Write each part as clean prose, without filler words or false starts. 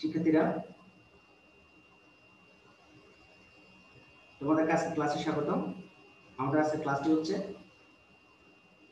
শিক্ষার্থীরা, তোমাদের কাছে ক্লাসে স্বাগতম। আমাদের আজকে ক্লাসটি হচ্ছে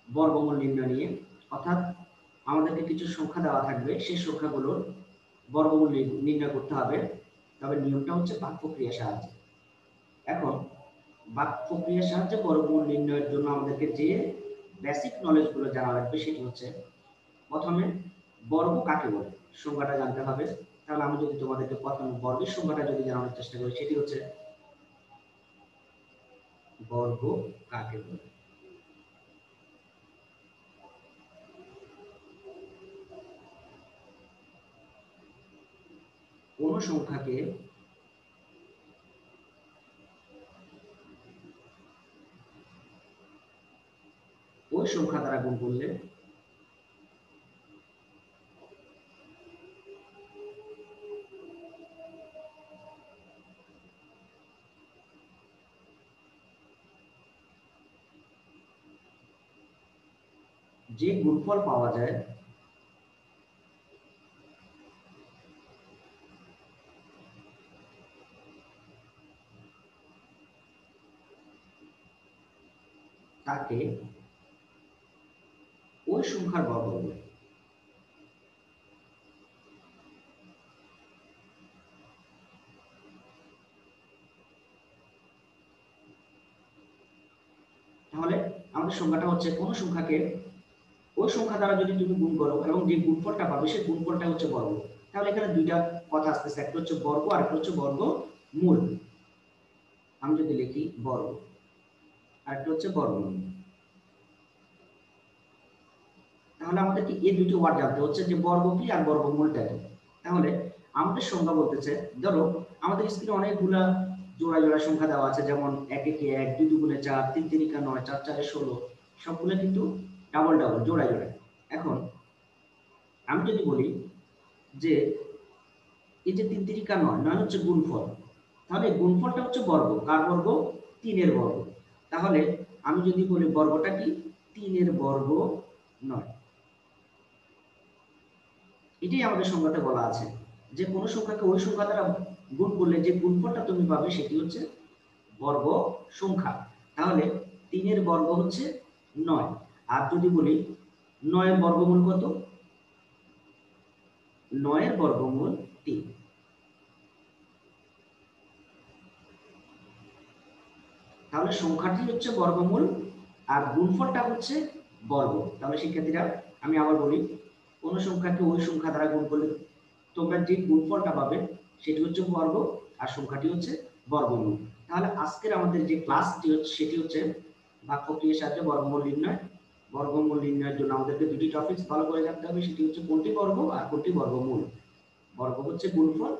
বর্গমূল নির্ণয় নিয়ে, অর্থাৎ আমাদেরকে কিছু সংখ্যা দেওয়া থাকবে, সেই সংখ্যাগুলোর বর্গমূল নির্ণয় করতে হবে। তবে নিয়মটা হচ্ছে ভাগ প্রক্রিয়ার সাহায্যে। এখন ভাগ প্রক্রিয়ার সাহায্যে বর্গমূল নির্ণয়ের জন্য আমাদেরকে যে বেসিক নলেজগুলো জানা লাগবে সেটি হচ্ছে, প্রথমে বর্গ কাকে বলে সংজ্ঞাটা জানতে হবে। তাহলে আমি যদি তোমাদেরকে প্রথমে বর্গের সংজ্ঞাটা যদি জানানোর চেষ্টা করি, সেটি হচ্ছে বর্গ কাকে বলে। কোন সংখ্যাকে ওই সংখ্যা দ্বারা গুণ করলে যে গুণফল পাওয়া যায় তাকে ওই সংখ্যার বর্গ বলে। তাহলে আমাদের সংখ্যাটা হচ্ছে কোন সংখ্যাকে ওই সংখ্যা দ্বারা যদি তুমি গুণ করো এবং যে গুণফলটা পাবে সেই গুণফলটা হচ্ছে বর্গ। তাহলে এখানে দুইটা কথা আসতেছে, একটা হচ্ছে বর্গ আর একটা হচ্ছে বর্গমূল। আমি যদি লিখি বর্গ আর একটা হচ্ছে বর্গমূল, তাহলে আমাদেরকে এই দুটো ওয়ার্ড জানতে হচ্ছে যে বর্গ কি আর বর্গমূলটা কি। তাহলে আমাদের সংখ্যা বলতেছে, ধরো আমাদের স্ক্রিনে অনেকগুলা জোড়া জোড়া সংখ্যা দেওয়া আছে, যেমন 1 একে 1, 2 দুগুণে 4, 3 তিরিকা 9, 4 চারে 16, সবগুলো কিন্তু ডাবল ডাবল জোড়া জোড়া। এখন আমি যদি বলি যে এই যে 3 তিরিকা 9, 9 হচ্ছে গুণফল, তাহলে গুণফলটা হচ্ছে বর্গ, কার বর্গ? 3 এর বর্গ। তাহলে আমি যদি বলি বর্গটা কি? 3 এর বর্গ 9। এটাই আমাদের সংখ্যাতে বলা আছে যে কোন সংখ্যাকে ওই সংখ্যা দ্বারা গুণ করলে যে গুণফলটা তুমি পাবে সেটি হচ্ছে বর্গ সংখ্যা। তাহলে 3 এর বর্গ হচ্ছে 9। আর যদি বলি 9 এর বর্গমূল কত? 9 এর বর্গমূল 3। তাহলে সংখ্যাটি হচ্ছে বর্গমূল আর গুণফলটা হচ্ছে বর্গ। তাহলে শিক্ষার্থীরা, আমি আবার বলি, কোন সংখ্যাকে ওই সংখ্যা দ্বারা গুণ করলে তোমরা যে গুণফলটা পাবে সেটি হচ্ছে বর্গ আর সংখ্যাটি হচ্ছে বর্গমূল। তাহলে আজকের আমাদের যে ক্লাসটি হচ্ছে সেটি হচ্ছে ভাগ প্রক্রিয়ার সাহায্যে বর্গমূল নির্ণয়। বর্গমূল নির্ণয়ের জন্য আমাদেরকে দুটি টপিকস ভালো করে জানতে হবে, সেটি হচ্ছে কোনটি বর্গ আর কোনটি বর্গমূল। বর্গ হচ্ছে গুণফল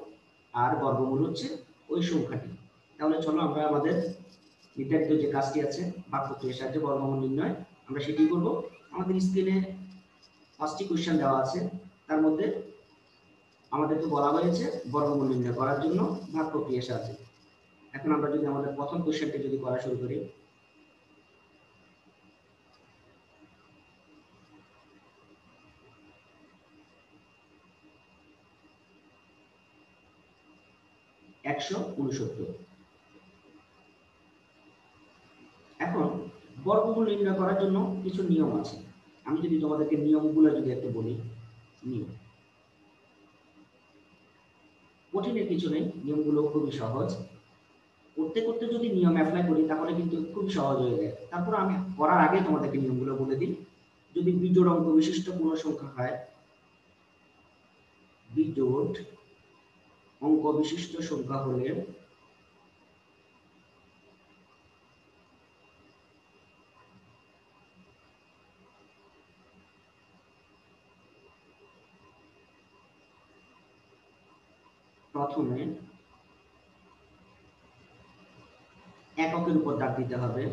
আর বর্গমূল হচ্ছে ওই সংখ্যাটি। তাহলে চলো আমরা আমাদের নির্ধারিত যে কাজটি আছে ভাগ প্রক্রিয়ার সাহায্যে বর্গমূল নির্ণয়, আমরা সেটি করব। আমাদের স্ক্রিনে 5টি কোশ্চেন দেওয়া আছে, তার মধ্যে আমাদেরকে বলা হয়েছে বর্গমূল নির্ণয় করার জন্য ভাগ প্রক্রিয়ার সাহায্যে। এখন আমরা যদি আমাদের প্রথম কোশ্চেনটি যদি করা শুরু করি, একশো 69। এখন বর্গমূল নির্ণয় করার জন্য কিছু নিয়ম আছে। আমি যদি তোমাদেরকে নিয়মগুলো যদি একটু বলি, নিয়ম কঠিনের কিছু নেই, নিয়মগুলো খুবই সহজ। করতে করতে যদি নিয়ম অ্যাপ্লাই করি তাহলে কিন্তু খুব সহজ হয়ে যায়। তারপর আমি করার আগে তোমাদেরকে নিয়মগুলো বলে দিই। যদি বিজোড় অঙ্ক বিশিষ্ট কোনো সংখ্যা হয়, বিজোড় অঙ্ক বিশিষ্ট সংখ্যা হলে প্রথমে এককের উপর দাগ দিতে হবে।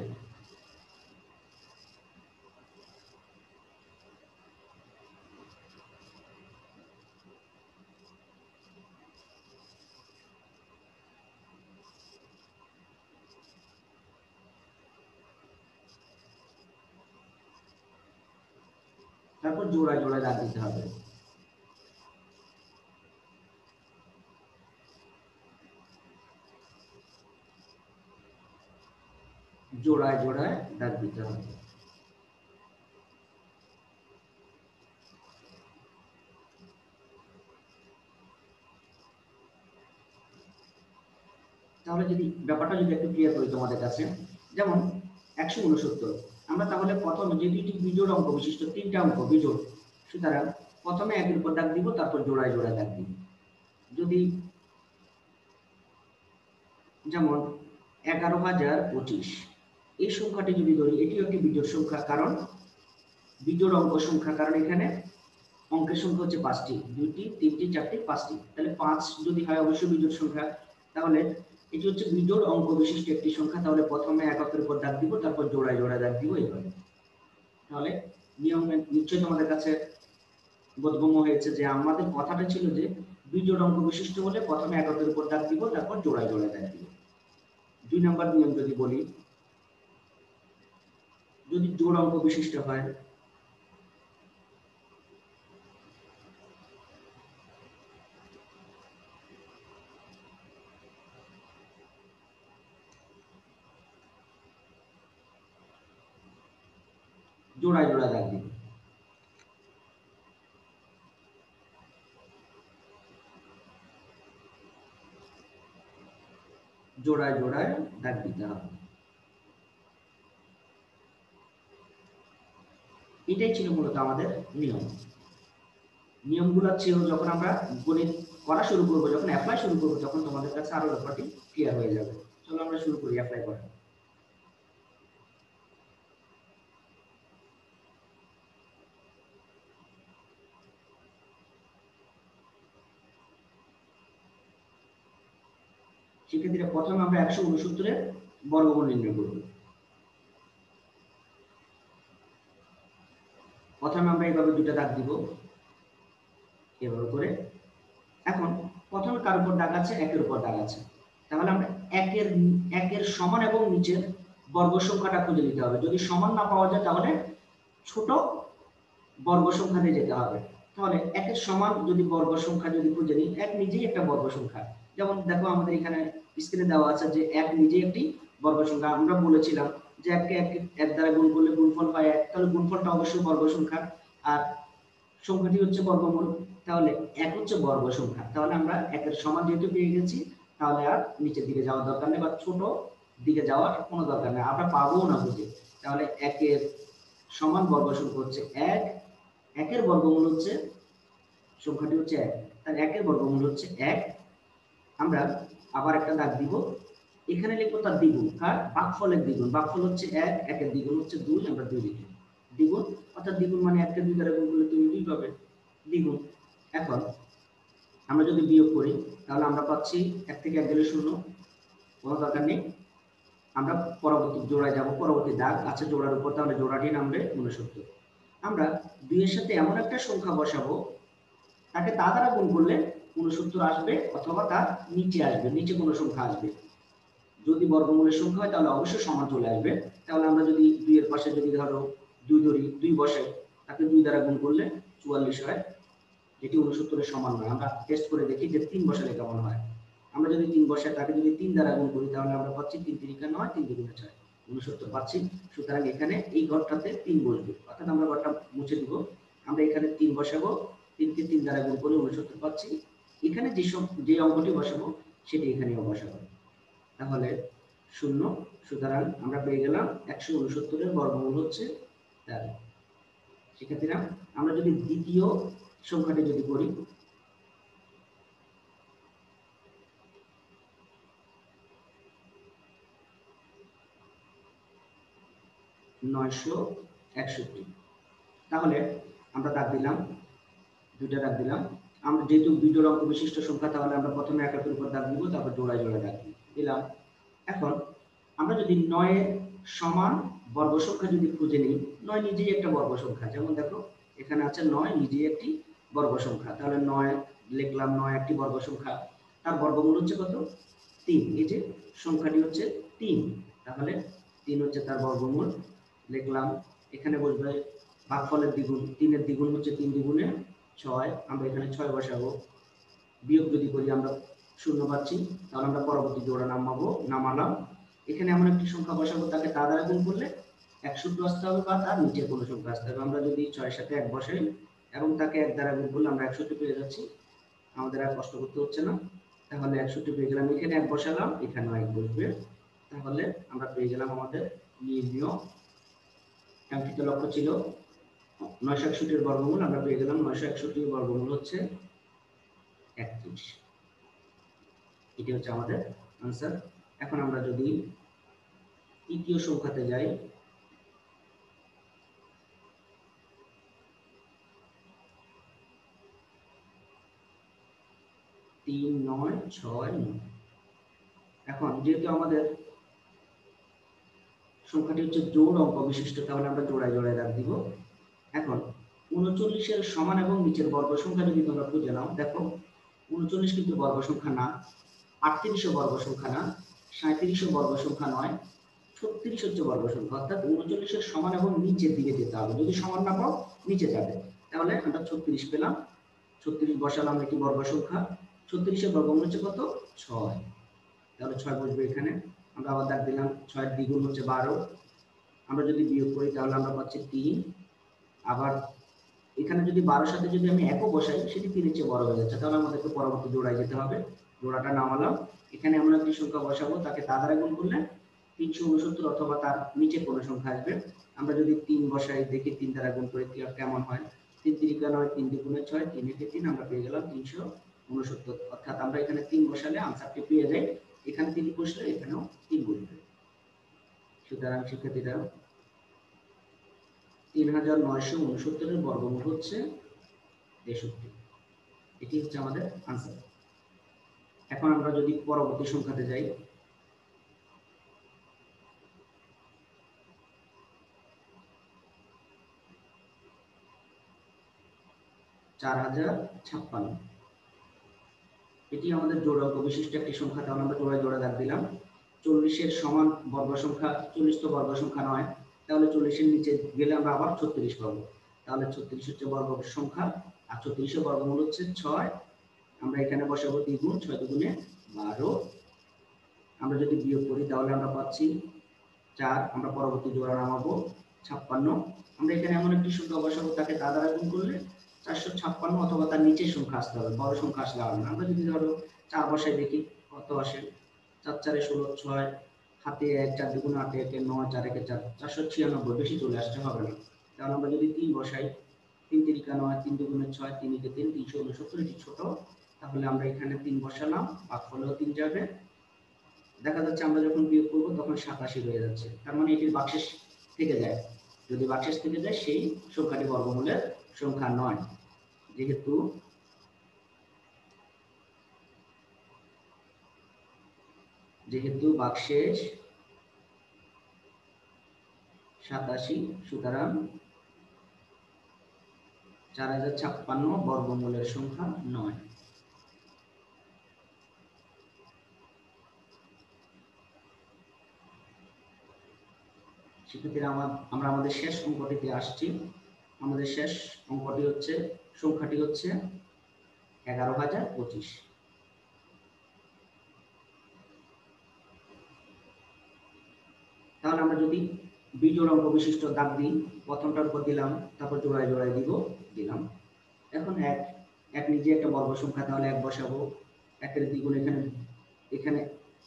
তারপর জোড়ায় জোড়ায় দাগ দিতে হবে। জোড়ায় জোড়ায় দাগ দিতে হবে। তাহলে যদি ব্যাপারটা যদি একটু ক্লিয়ার করি তোমাদের কাছে, যেমন 169 আমরা তাহলে প্রথম যেটি একটি বিজোড় অঙ্ক বিশিষ্ট তিনটা অঙ্ক বিজোড়, সুতরাং প্রথমে একের উপর দাগ দিব, তারপর জোড়ায় জোড়ায় দাগ দিব। যদি যেমন 11,025 এই সংখ্যাটি যদি ধরি, এটিও একটি বিজোড় সংখ্যা, কারণ বিজোড় অঙ্ক সংখ্যা, কারণ এখানে অঙ্কের সংখ্যা হচ্ছে 5টি, 2টি 3টি 4টি 5টি, তাহলে 5 যদি হয় অবশ্যই বিজোড় সংখ্যা। তাহলে এটি হচ্ছে বিজোড় অঙ্ক বিশিষ্ট একটি সংখ্যা, তাহলে প্রথমে এককের উপর দাগ দিব, তারপর জোড়ায় জোড়ায় দাগ দিব এইভাবে। তাহলে নিয়ম নিশ্চয়ই তোমাদের কাছে বোধগম্য হয়েছে যে আমাদের কথাটা ছিল যে বিজোড় অঙ্ক বিশিষ্ট হলে প্রথমে এককের উপর দাগ দিব, তারপর জোড়ায় জোড়ায় দাগ দিব। 2 নম্বর নিয়ম যদি বলি, যদি জোড় অঙ্ক বিশিষ্ট হয়, জোড়ায় জোড়ায় দাগ দিব। জোড়ায় জোড়ায় দাগ দিতে হবে। এটাই ছিল মূলত আমাদের নিয়ম। নিয়মগুলো ছিল যখন আমরা গণিত করা শুরু করবো, যখন অ্যাপ্লাই শুরু করবো, তখন তোমাদের কাছে আরো ব্যাপারটি ক্লিয়ার হয়ে যাবে। চলো আমরা শুরু করি অ্যাপ্লাই করা। শিক্ষার্থীরা প্রথমে আমরা 169 বর্গমূল নির্ণয় করব। প্রথমে আমরা এইভাবে দুটো দাগ দিব, এভাবে করে। এখন প্রথমে কার উপর দাগ আছে? একের উপর দাগ আছে। তাহলে আমরা একের সমান এবং নিচের বর্গ সংখ্যাটা খুঁজে নিতে হবে। যদি সমান না পাওয়া যায় তাহলে ছোট বর্গ সংখ্যা দিয়ে যেতে হবে। তাহলে একের সমান যদি বর্গ সংখ্যা যদি খুঁজে নিই, এক নিজেই একটা বর্গ সংখ্যা। যেমন দেখো আমাদের এখানে স্ক্রিনে দেওয়া আছে যে এক নিজেই একটি বর্গ সংখ্যা। আমরা বলেছিলাম যে এককে এক দ্বারা গুণ করলে গুণফল পাই 1, তাহলে গুণফলটা অবশ্যই বর্গ সংখ্যা, আর সংখ্যাটি হচ্ছে বর্গমূল। তাহলে এক হচ্ছে বর্গ সংখ্যা। তাহলে আমরা একের সমান যেহেতু পেয়ে গেছি, তাহলে আর নিচের দিকে যাওয়ার দরকার নেই বা ছোট দিকে যাওয়ার কোনো দরকার নেই, আমরা পাবো না বুঝে। তাহলে একের সমান বর্গ সংখ্যা হচ্ছে 1, একের বর্গমূল হচ্ছে সংখ্যাটি হচ্ছে 1, তার একের বর্গমূল হচ্ছে 1। আমরা আবার একটা দাগ দিব, এখানে লিখবো তার দ্বিগুণ, কার? ভাগফলের দ্বিগুণ। ভাগফল হচ্ছে 1, একের দ্বিগুণ হচ্ছে 2, আমরা 2 লিখি। দ্বিগুণ অর্থাৎ দ্বিগুণ মানে 1 কে 2 দ্বারা গুণ করলে তুমি 2 পাবে, দ্বিগুণ। এখন আমরা যদি বিয়োগ করি তাহলে আমরা পাচ্ছি 1 থেকে 1 গেলে 0, কোনো দরকার নেই। আমরা পরবর্তী জোড়ায় যাব, পরবর্তী দাগ আছে জোড়ার উপর, তাহলে জোড়াটি নামবে 69। আমরা 2 এর সাথে এমন একটা সংখ্যা বসাবো, তাকে তা দ্বারা গুণ করলে 69 আসবে, অথবা তার নিচে আসবে, নিচে কোনো সংখ্যা আসবে। যদি বর্গমূলের সংখ্যা হয় তাহলে অবশ্যই সমান চলে আসবে। তাহলে আমরা যদি 2 এর পাশে যদি ধরো 2 ধরি, 2 বসাই, তাকে 2 দ্বারা গুণ করলে 44 হয়, যেটি 69 এর সমান নয়। আমরা টেস্ট করে দেখি যে 3 বসালে কেমন হয়। আমরা যদি 3 বসাই, তাকে যদি 3 দ্বারা গুণ করি, তাহলে আমরা পাচ্ছি 3 3 9, 3 2 6, 69 পাচ্ছি। সুতরাং এখানে এই ঘরটাতে 3 বসবে, অর্থাৎ আমরা ঘরটা মুছে দিব। আমরা এখানে 3 বসাবো, 3 কে 3 দ্বারা গুণ করলে 69 পাচ্ছি। এখানে যে অঙ্কটি বসাবো সেটি এখানেও বসাবো, তাহলে 0। সুতরাং আমরা পেয়ে গেলাম 169 এর বর্গমূল হচ্ছে 13। শিক্ষার্থীরা, আমরা যদি দ্বিতীয় সংখ্যাটি যদি করি, 961, তাহলে আমরা দাগ দিলাম, দুইটা দাগ দিলাম। আমরা যেহেতু বিজোড় অঙ্ক বিশিষ্ট সংখ্যা, তাহলে আমরা প্রথমে একের উপর দাগ দিব, তারপর জোড়ায় জোড়ায় দাগ দিলাম। এখন আমরা যদি 9 এর সমান বর্গ সংখ্যা যদি খুঁজে নিই, 9 নিজেই একটা বর্গ সংখ্যা। যেমন দেখো এখানে আছে 9 নিজেই একটি বর্গ সংখ্যা, তাহলে 9 লিখলাম, 9 একটি বর্গ সংখ্যা, তার বর্গমূল হচ্ছে কত? 3। এই যে সংখ্যাটি হচ্ছে 3, তাহলে 3 হচ্ছে তার বর্গমূল, লিখলাম। এখানে বসবে ভাগফলের দ্বিগুণ, 3 এর দ্বিগুণ হচ্ছে 3 দ্বিগুণে 6, আমরা এখানে 6 বসাবো। বিয়োগ যদি করি আমরা 0 পাচ্ছি, তাহলে আমরা পরবর্তী জোড়া নামালাম। এখানে এমন একটি সংখ্যা বসাবো তাকে তা দ্বারা গুণ করলে 61 আসতে হবে বা তার নিচে কোনো সংখ্যা আসতে হবে। আমরা যদি 6 সাথে 1 বসাই এবং তাকে 1 দ্বারা গুণ করলে আমরা 61 পেয়ে যাচ্ছি, আমাদের আর কষ্ট করতে হচ্ছে না। তাহলে 61 পেয়ে গেলাম, এখানে 1 বসালাম, এখানেও 1 বসবে, তাহলে আমরা পেয়ে গেলাম আমাদের নির্ণীয় কাঙ্ক্ষিত লক্ষ্য ছিল 961 এর বর্গমূল, আমরা পেয়ে গেলাম 961 এর বর্গমূল হচ্ছে 31। এটি হচ্ছে আমাদের आंसर। এখন আমরা যদি তৃতীয় সংখ্যাতে যাই, তিন নয় ছয় নয়। এখন যেহেতু আমাদের সংখ্যাটি হচ্ছে জোড় অঙ্ক বিশিষ্ট, তাহলে আমরা জোড়ায় জোড়ায় রাখ দিব। এখন 39 এর সমান এবং নিচের বর্গ সংখ্যা যদি তোমরা খুঁজে নাও, দেখো 39 কিন্তু বর্গ সংখ্যা না, 38 ও বর্গ সংখ্যা না, 37 ও বর্গ সংখ্যা নয়, 36 হচ্ছে বর্গ সংখ্যা। অর্থাৎ 39 এর সমান এবং নিচের দিকে যেতে হবে, যদি সমান না পাও নিচে যাবে। তাহলে আমরা 36 পেলাম, 36 বসালাম, একটি বর্গ সংখ্যা, 36 এর বর্গমূল হচ্ছে কত? 6। তাহলে 6 বসবে এখানে। আমরা আবার দাগ দিলাম, 6 এর দ্বিগুণ হচ্ছে 12। আমরা যদি বিয়োগ করি তাহলে আমরা পাচ্ছি 3। আবার এখানে যদি 12 সাথে যদি আমি 1 বসাই, সেটি 3 এর চেয়ে বড় হয়ে যাচ্ছে, তাহলে আমাদেরকে পরবর্তী জোড়ায় যেতে হবে। জোড়াটা নামালাম, এখানে আমরা একটি সংখ্যা বসাবো, তাকে তা দ্বারা গুণ করলে 369 অথবা তার নিচে কোনো সংখ্যা আসবে। আমরা যদি 3 বসাই, দেখি 3 দ্বারা গুণ করে কেমন হয়। 3 3 9, 3 2 6, 3 একে 3, আমরা পেয়ে গেলাম 369। অর্থাৎ আমরা এখানে 3 বসালে আনসারটি পেয়ে যাই। এখানে 3 বসলে এখানেও 3 বসবে। সুতরাং শিক্ষার্থীরা 3969 এর বর্গমূল হচ্ছে 63। এটি হচ্ছে আমাদের आंसर। এখন আমরা যদি পরবর্তী সংখ্যাতে যাই, 4056। এটি আমাদের জোড় অঙ্ক বিশিষ্ট একটি সংখ্যা, তাহলে আমরা জোড়ায় জোড়া দাগ দিলাম। 40 এর সমান বর্গ সংখ্যা, 40 তো বর্গ সংখ্যা নয়, তাহলে 40 এর নিচে গেলে আমরা আবার 36 পাবো। তাহলে 36 হচ্ছে বর্গ সংখ্যা, আর 36 এর বর্গমূল হচ্ছে 6। আমরা এখানে বসাবো দ্বিগুণ, 6 দুগুণে 12। আমরা যদি বিয়োগ করি তাহলে আমরা পাচ্ছি 4। আমরা পরবর্তী জোড়া নামাবো 56। আমরা এখানে এমন একটি সংখ্যা বসাবো, তাকে তা দ্বারা গুণ করলে 456 অথবা তার নিচের সংখ্যা আসতে হবে, বড় সংখ্যা আসলে হবে না। আমরা যদি ধরো 4 বসাই, দেখি কত আসে। 4 4 16, 6 হাতে 1, 4 দুগুণে 8, 1 9, 4 1 4, 496, বেশি চলে আসতে হবে না। তাহলে আমরা যদি 3 বসাই, 3 3 9, 3 দুগুণে 6, 3 1 3, 369, এটি ছোট, তাহলে আমরা এখানে 3 বসালাম, ভাগফলেও 3 যাবে। দেখা যাচ্ছে আমরা যখন বিয়োগ করব তখন 87 হয়ে যাচ্ছে, তার মানে এটির ভাগশেষ থেকে যায়। যদি ভাগশেষ থেকে যায়, সেই সংখ্যাটি বর্গমূলের সংখ্যা নয়। যেহেতু ভাগশেষ 87, সুতরাং 4056 বর্গমূলের সংখ্যা নয়। শিক্ষার্থীরা, আমরা আমাদের শেষ অঙ্কটিতে আসছি। আমাদের শেষ অঙ্কটি হচ্ছে, সংখ্যাটি হচ্ছে 11025। তাহলে আমরা যদি বিজোড় অঙ্ক বিশিষ্ট দাগ দিই, প্রথমটার উপর দিলাম, তারপর জোড়ায় জোড়ায় দিলাম। এখন এক নিজে একটা বর্গ সংখ্যা, তাহলে 1 বসাবো। 1 এর দ্বিগুণ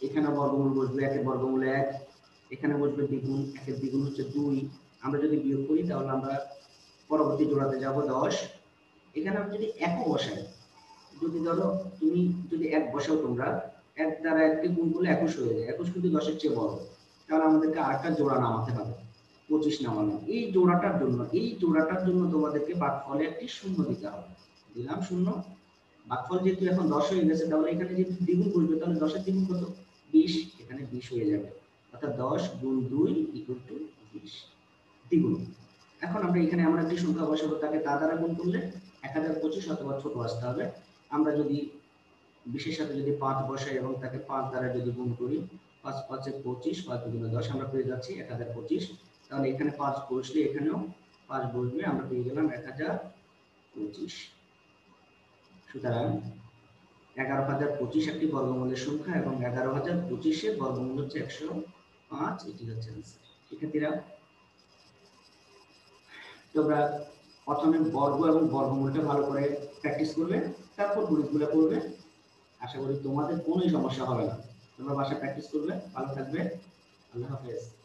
এখানে বর্গমূল বসবে, 1 এর বর্গমূল 1, এখানে বসবে দ্বিগুণ, 1 এর দ্বিগুণ হচ্ছে 2। আমরা যদি বিয়োগ করি তাহলে আমরা পরবর্তী জোড়াতে যাব 10। এখানে আমি যদি 1 বসাই, যদি ধরো তুমি যদি 1 বসাও, তোমরা 1 দ্বারা 1 কে গুণ করলে 21 হয়ে যায়। 21 কিন্তু 10 এর চেয়ে বড়, তাহলে আমাদেরকে আরেকটা জোড়া নামাতে হবে, 25 নামানো। এই জোড়াটার জন্য তোমাদেরকে ভাগফলে একটি শূন্য দিতে হবে। দিলাম শূন্য। ভাগফল যেহেতু এখন 10 হয়ে গেছে, তাহলে এখানে যদি দ্বিগুণ করবে, তাহলে 10 এর দ্বিগুণ কত? 20। এখানে 20 হয়ে যাবে, অর্থাৎ 10 গুণ 2 = 20 দ্বিগুণ। এখন আমরা এখানে এমন একটি সংখ্যা বসাবো, তাকে তা দ্বারা গুণ করলে 1025 অথবা ছোট আসতে হবে। আমরা যদি 20 এর সাথে যদি 5 বসাই এবং তাকে 5 দ্বারা যদি গুণ করি, 5 5 এ 25, 5 2 10, আমরা পেয়ে যাচ্ছি 1025। তাহলে এখানে 5 বসলে এখানেও 5 বসবে, আমরা পেয়ে গেলাম 1025। সুতরাং 11025 একটি বর্গমূলের সংখ্যা এবং 11025 এর বর্গমূল হচ্ছে 110। 5, এটি হচ্ছে आंसर। শিক্ষার্থীরা তোমরা প্রথমে বর্গ এবং বর্গমূলটা ভালো করে প্র্যাকটিস করবে, তারপর গুণিতগুলো করবে। আশা করি তোমাদের কোনো সমস্যা হবে না। তোমরা বাসায় প্র্যাকটিস করবে। ভালো থাকবে। আল্লাহ হাফেজ।